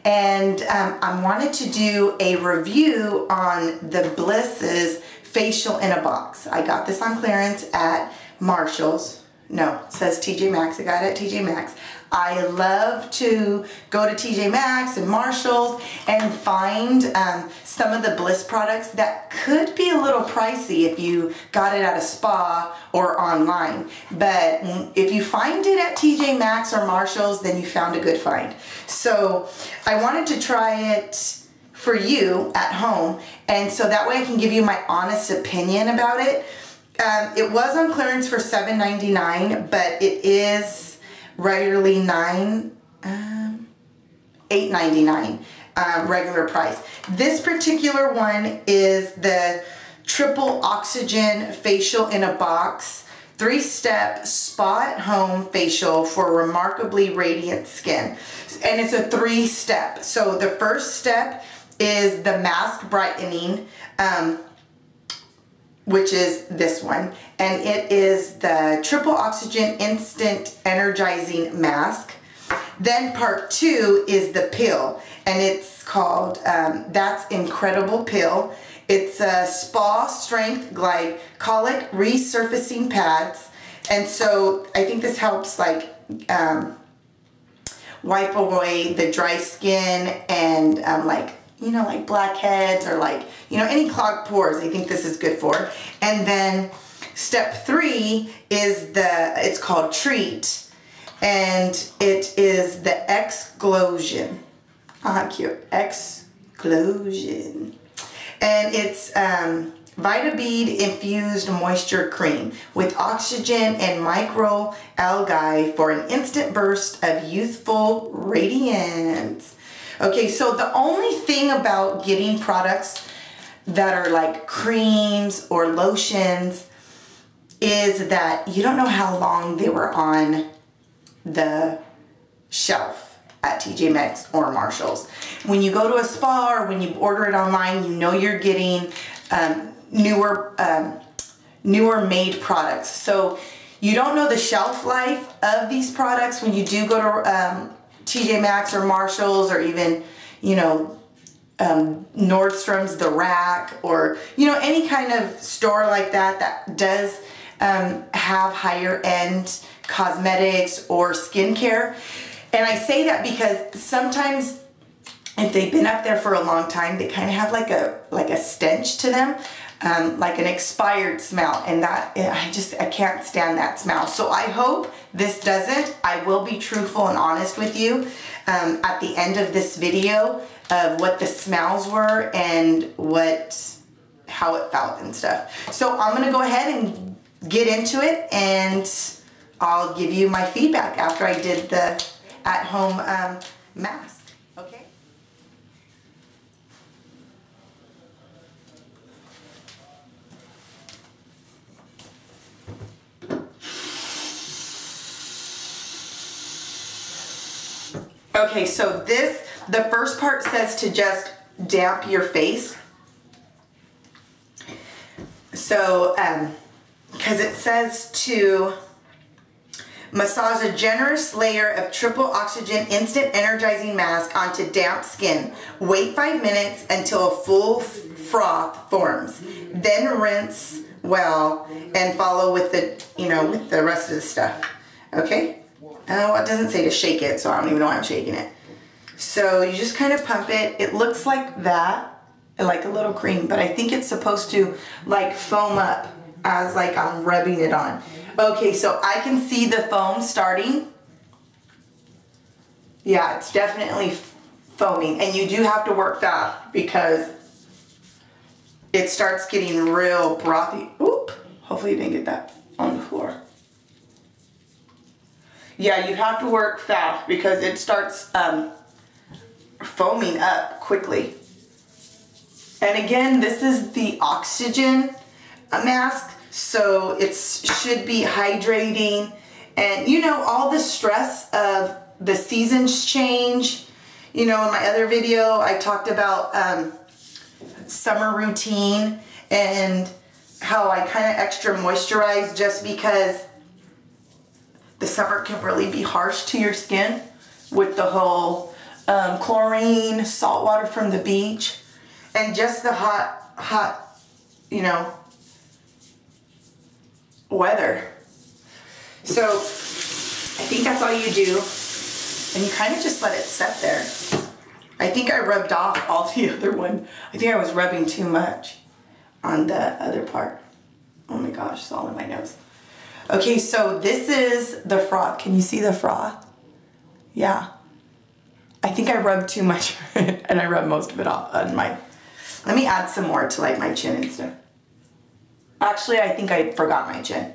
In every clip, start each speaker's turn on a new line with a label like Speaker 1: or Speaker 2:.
Speaker 1: and I wanted to do a review on the Bliss's facial in a box. I got this on clearance at Marshall's. No, it says TJMAXX. I got it at TJMAXX. I love to go to TJMAXX and Marshall's and find some of the Bliss products that could be a little pricey if you got it at a spa or online. But if you find it at TJMAXX or Marshall's, then you found a good find. So I wanted to try it for you at home, and so that way I can give you my honest opinion about it. It was on clearance for $7.99, but it is regularly $8.99 regular price. This particular one is the Triple Oxygen Facial in a Box 3-step spa at home facial for remarkably radiant skin. And it's a 3-step. So the first step is the mask brightening, which is this one, and it is the Triple Oxygen Instant Energizing Mask. Then part 2 is the pill, and it's called That's Incredible Pill. It's a spa strength glycolic resurfacing pads, and so I think this helps like wipe away the dry skin and like, you know, like blackheads or like, you know, any clogged pores. I think this is good for. And then step 3 is it's called Treat, and it is the Explosion. Ah, cute. Explosion. And it's Vita Bead infused moisture cream with oxygen and microalgae for an instant burst of youthful radiance. Okay, so the only thing about getting products that are like creams or lotions is that you don't know how long they were on the shelf at TJMAXX or Marshall's. When you go to a spa or when you order it online, you know you're getting newer made products. So you don't know the shelf life of these products when you do go to TJMAXX or Marshall's, or even, you know, Nordstrom's, The Rack, or, you know, any kind of store like that that does have higher end cosmetics or skincare. And I say that because sometimes if they've been up there for a long time, they kind of have like a stench to them, like an expired smell, and that I can't stand that smell. So I hope this doesn't. I will be truthful and honest with you at the end of this video of what the smells were and how it felt and stuff. So I'm gonna go ahead and get into it, and I'll give you my feedback after I did the at-home mask. Okay. Okay, so the first part says to just damp your face. So, because it says to massage a generous layer of Triple Oxygen Instant Energizing Mask onto damp skin. Wait 5 minutes until a full froth forms. Then rinse well and follow with the, you know, with the rest of the stuff. Okay? Oh, it doesn't say to shake it, so I don't even know why I'm shaking it. So you just kind of pump it. It looks like that, like a little cream, but I think it's supposed to like foam up as like I'm rubbing it on. Okay, so I can see the foam starting. Yeah, it's definitely foaming, and you do have to work fast because it starts getting real brothy. Oop, hopefully you didn't get that on the floor. Yeah, you have to work fast because it starts foaming up quickly. And again, this is the oxygen mask, so it should be hydrating. And you know, all the stress of the seasons change. You know, in my other video, I talked about summer routine and how I kind of extra moisturize just because the summer can really be harsh to your skin with the whole chlorine, salt water from the beach, and just the hot, you know, weather. So I think that's all you do. And you kind of just let it set there. I think I rubbed off all the other one. I think I was rubbing too much on the other part. Oh my gosh, it's all in my nose. Okay, so this is the froth. Can you see the froth? Yeah. I think I rubbed too much and I rubbed most of it off on my... Let me add some more to like my chin and stuff. Actually, I think I forgot my chin.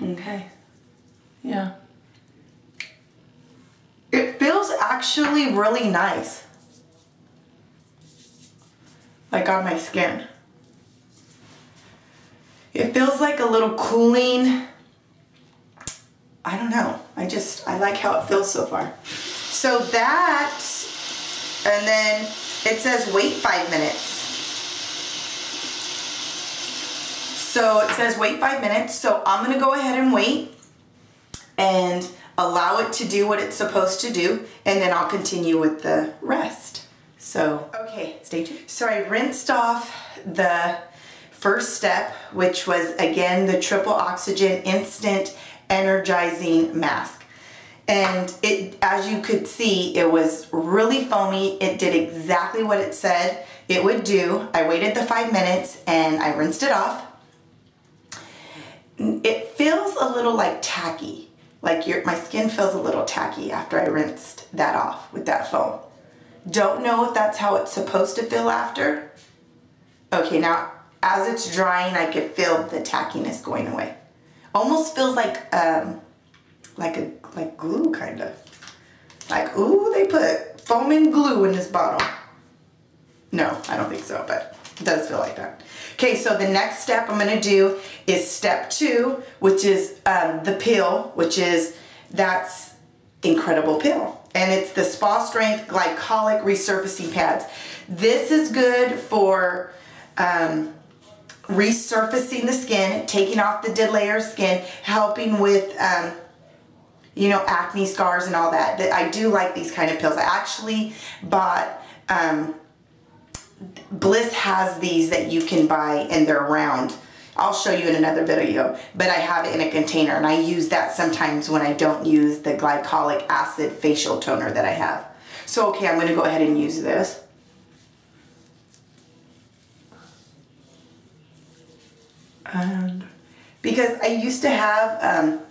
Speaker 1: Okay. Yeah. It feels actually really nice. Like on my skin. It feels like a little cooling. I don't know. I like how it feels so far. So that, and then it says wait 5 minutes. So it says wait 5 minutes. So I'm gonna go ahead and wait and allow it to do what it's supposed to do, and then I'll continue with the rest. So, okay, stay tuned. So I rinsed off the first step, which was again the triple oxygen instant energizing mask. And it, as you could see, it was really foamy. It did exactly what it said it would do. I waited the 5 minutes and I rinsed it off. It feels a little like tacky. Like my skin feels a little tacky after I rinsed that off with that foam. Don't know if that's how it's supposed to feel after. Okay, now as it's drying, I could feel the tackiness going away. Almost feels like glue kind of. Like, ooh, they put foam and glue in this bottle. No, I don't think so, but it does feel like that. Okay, so the next step I'm gonna do is step 2, which is the peel, that's incredible peel. And it's the Spa Strength Glycolic Resurfacing Pads. This is good for resurfacing the skin, taking off the dead layer of skin, helping with you know, acne scars and all that. I do like these kind of pills. I actually bought Bliss has these that you can buy and they're round. I'll show you in another video, but I have it in a container and I use that sometimes when I don't use the glycolic acid facial toner that I have. So okay, I'm gonna go ahead and use this. And because I used to have,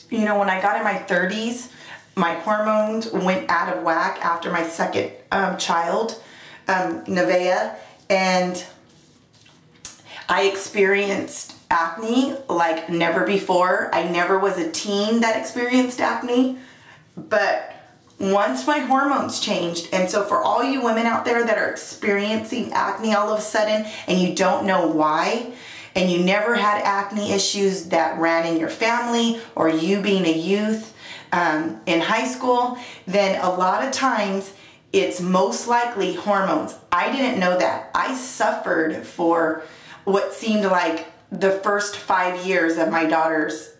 Speaker 1: you know, when I got in my 30s, my hormones went out of whack after my second child, Nevaeh, and I experienced acne like never before. I never was a teen that experienced acne, but once my hormones changed, and so for all you women out there that are experiencing acne all of a sudden and you don't know why, and you never had acne issues that ran in your family or you being a youth in high school, then a lot of times it's most likely hormones. I didn't know that. I suffered for what seemed like the first 5 years of my daughter's,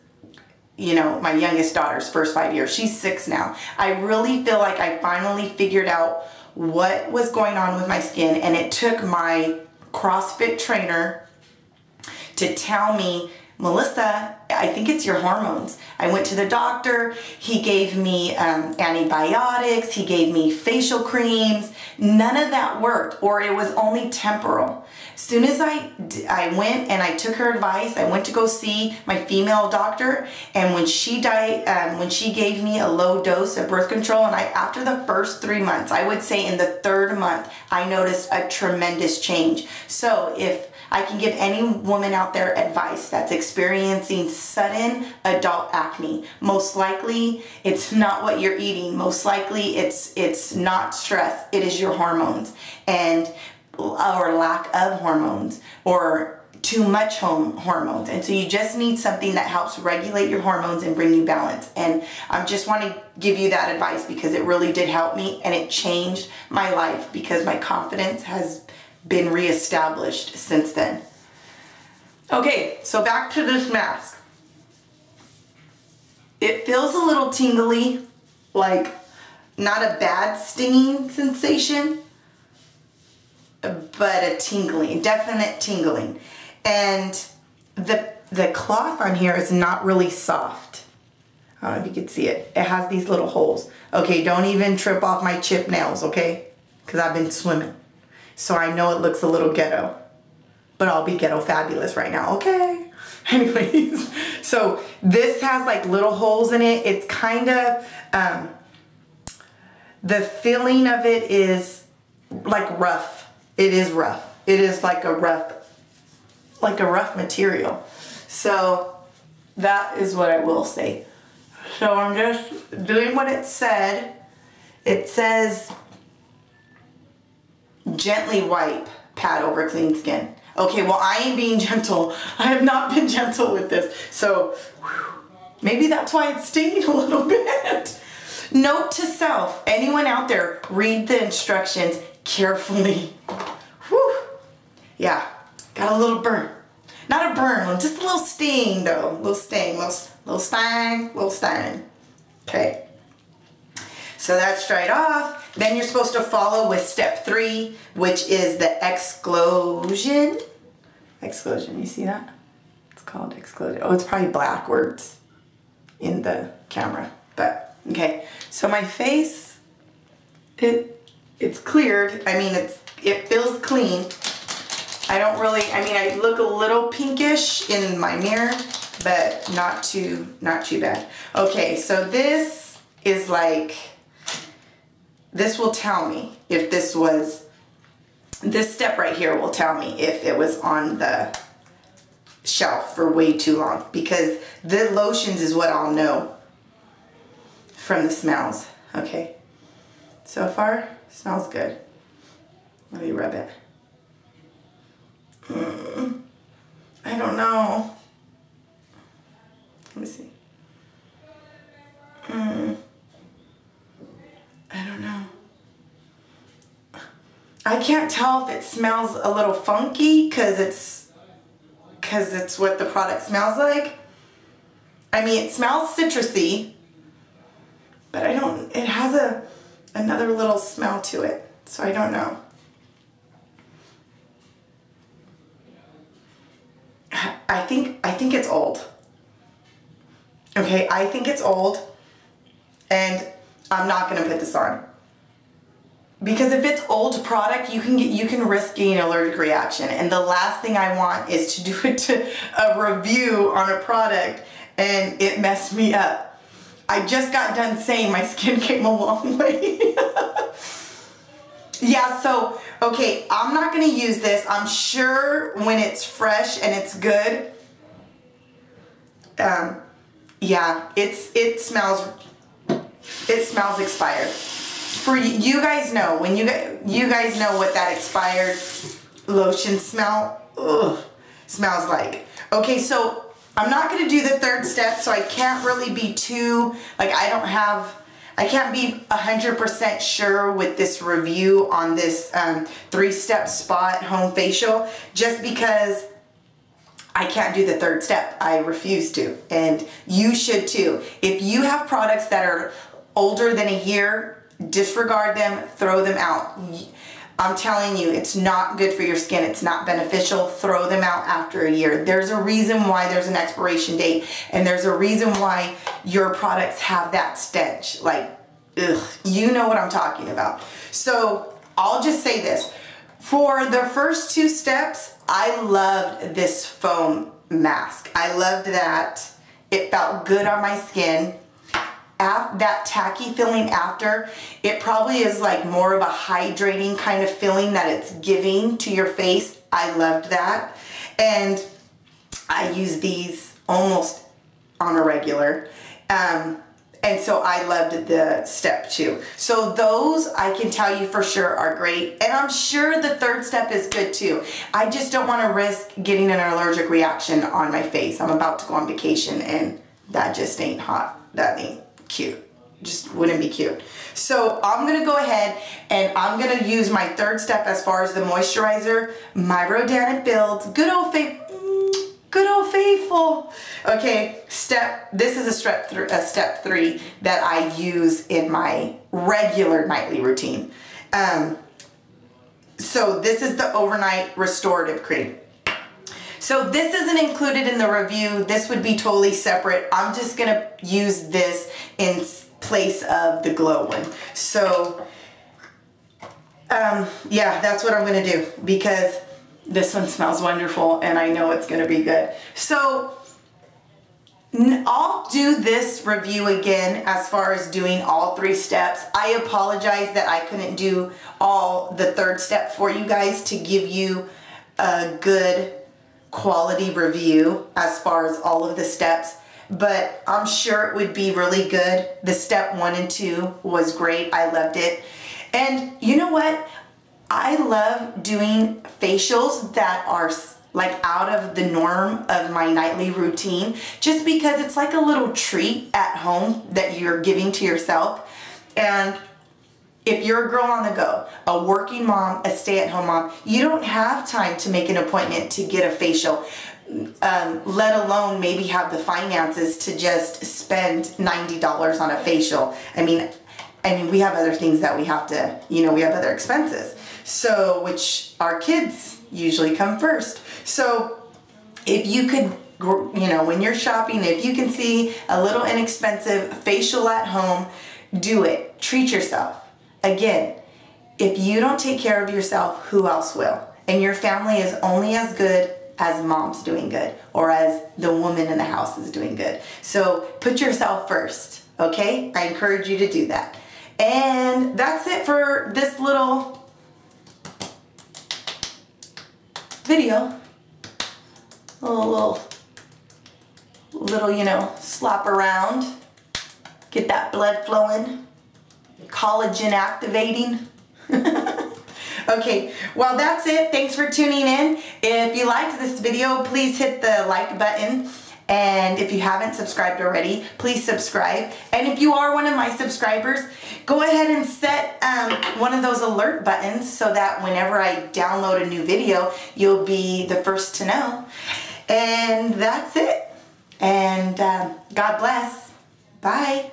Speaker 1: you know, my youngest daughter's first 5 years. She's 6 now. I really feel like I finally figured out what was going on with my skin, and it took my CrossFit trainer to tell me, Melissa, I think it's your hormones. I went to the doctor. He gave me antibiotics. He gave me facial creams. None of that worked, or it was only temporal. As soon as I went and I took her advice, I went to go see my female doctor, and when she gave me a low dose of birth control, and after the first 3 months, I would say in the 3rd month, I noticed a tremendous change. So if I can give any woman out there advice that's experiencing sudden adult acne, most likely it's not what you're eating. Most likely it's not stress. It is your hormones or lack of hormones or too much hormones. And so you just need something that helps regulate your hormones and bring you balance. And I just want to give you that advice because it really did help me, and it changed my life because my confidence has been reestablished since then. Okay, so back to this mask. It feels a little tingly, like not a bad stinging sensation, but a tingling, definite tingling. And the cloth on here is not really soft. I don't know if you can see it. It has these little holes. Okay, don't even trip off my chip nails, okay? Because I've been swimming. So I know it looks a little ghetto. But I'll be ghetto fabulous right now, okay? Anyways, so this has like little holes in it. It's kind of, the feeling of it is like rough. It is rough. It is like a rough material. So that is what I will say. So I'm just doing what it said. It says gently wipe, pat over clean skin. Okay, well, I ain't being gentle. I have not been gentle with this. So maybe that's why it's stinging a little bit. Note to self, anyone out there, read the instructions carefully. Whew. Yeah, got a little burn. Not a burn, just a little sting though. Little sting, little sting. Okay. So that's dried off. Then you're supposed to follow with step 3, which is the exclusion. Exclusion, you see that? It's called exclusion. Oh, it's probably backwards in the camera, but okay. So my face, it's cleared. I mean, it feels clean. I look a little pinkish in my mirror, but not too bad. Okay, so this is like, this will tell me if this step right here will tell me if it was on the shelf for way too long, because the lotions is what I'll know from the smells. Okay, so far smells good. Let me rub it. I don't know. Let me see. I don't know. I can't tell if it smells a little funky because it's what the product smells like. I mean, it smells citrusy, but it has another little smell to it, so I don't know. I think it's old. Okay, I think it's old, and I'm not gonna put this on. Because if it's old product, you can risk getting an allergic reaction, and the last thing I want is to do it to a review on a product and it messed me up. I just got done saying my skin came a long way. Yeah, so, okay, I'm not gonna use this. I'm sure when it's fresh and it's good, yeah, it smells expired. For you guys know, when you guys know what that expired lotion smells like. Okay, so I'm not gonna do the 3rd step, so I can't really be too, like I can't be 100% sure with this review on this 3-step spot home facial, just because I can't do the 3rd step. I refuse to, and you should too. If you have products that are older than a year, disregard them, throw them out. I'm telling you, it's not good for your skin. It's not beneficial. Throw them out after a year. There's a reason why there's an expiration date, and there's a reason why your products have that stench. Like, ugh, you know what I'm talking about. So I'll just say this. For the first 2 steps, I loved this foam mask. I loved that. It felt good on my skin. That tacky feeling after, it probably is like more of a hydrating kind of feeling that it's giving to your face. I loved that. And I use these almost on a regular. And so I loved the step 2. So those I can tell you for sure are great. And I'm sure the 3rd step is good too. I just don't want to risk getting an allergic reaction on my face. I'm about to go on vacation and that just ain't hot. That ain't cute. Just wouldn't be cute. So I'm going to go ahead and I'm going to use my 3rd step as far as the moisturizer. My Rodan Builds. Good good old faithful. Okay, this is a step 3 that I use in my regular nightly routine. So this is the overnight restorative cream. So this isn't included in the review. This would be totally separate. I'm just gonna use this in place of the glow one. So yeah, that's what I'm gonna do, because this one smells wonderful and I know it's gonna be good. So I'll do this review again as far as doing all 3 steps. I apologize that I couldn't do all the 3rd step for you guys to give you a good quality review as far as all of the steps, but I'm sure it would be really good. The step 1 and 2 was great. I loved it. And you know what? I love doing facials that are like out of the norm of my nightly routine, just because it's like a little treat at home that you're giving to yourself. And if you're a girl on the go, a working mom, a stay-at-home mom, you don't have time to make an appointment to get a facial, let alone maybe have the finances to just spend $90 on a facial. I mean, we have other things that we have to, you know, we have other expenses. So, which our kids usually come first. So if you could, you know, when you're shopping, if you can see a little inexpensive facial at home, do it. Treat yourself. Again, if you don't take care of yourself, who else will? And your family is only as good as mom's doing good, or as the woman in the house is doing good. So put yourself first, okay? I encourage you to do that. And that's it for this little video. Little, you know, slap around, get that blood flowing, collagen activating. Okay, well that's it. Thanks for tuning in. If you liked this video, please hit the like button. And if you haven't subscribed already, please subscribe. And if you are one of my subscribers, go ahead and set one of those alert buttons so that whenever I download a new video, you'll be the first to know. And that's it. And God bless. Bye.